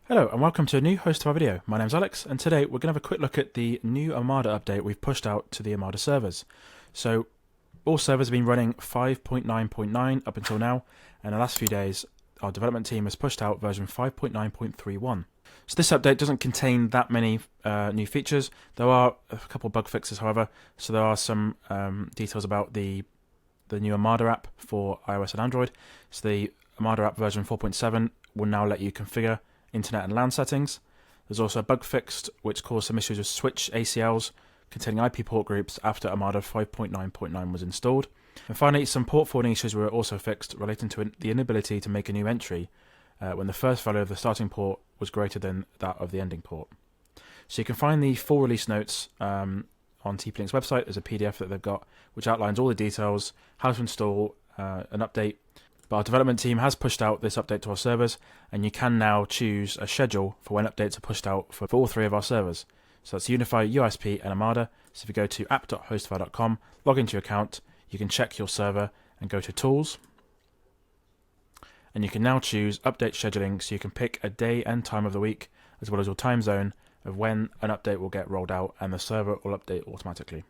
Hello and welcome to a new HostiFi video. My name's Alex and today we're going to have a quick look at the new Omada update we've pushed out to the Omada servers. So all servers have been running 5.9.9 up until now, and in the last few days our development team has pushed out version 5.9.31. So this update doesn't contain that many new features. There are a couple of bug fixes however, so there are some details about the new Omada app for iOS and Android. So the Omada app version 4.7 will now let you configure internet and LAN settings. There's also a bug fixed which caused some issues with switch ACLs containing IP port groups after Omada 5.9.9 was installed. And finally, some port forwarding issues were also fixed relating to the inability to make a new entry when the first value of the starting port was greater than that of the ending port. So you can find the full release notes on TP-Link's website. There's a PDF that they've got which outlines all the details, how to install an update. But our development team has pushed out this update to our servers, and you can now choose a schedule for when updates are pushed out for all three of our servers. So that's Unify, USP and Omada. So if you go to app.hostify.com, log into your account, you can check your server and go to Tools. And you can now choose Update Scheduling, so you can pick a day and time of the week, as well as your time zone of when an update will get rolled out, and the server will update automatically.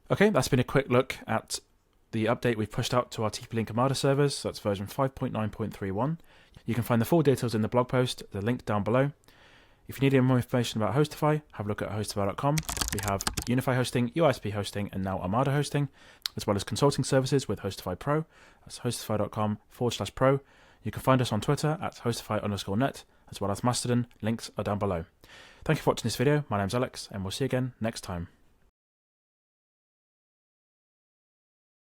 Okay, that's been a quick look at the update we've pushed out to our TP-Link Omada servers. So that's version 5.9.31. You can find the full details in the blog post, the link down below. If you need any more information about HostiFi, have a look at HostiFi.com. We have Unify hosting, USP hosting, and now Omada hosting, as well as consulting services with HostiFi Pro. That's hostify.com/pro. You can find us on Twitter at hostify_net, as well as Mastodon. Links are down below. Thank you for watching this video. My name's Alex, and we'll see you again next time.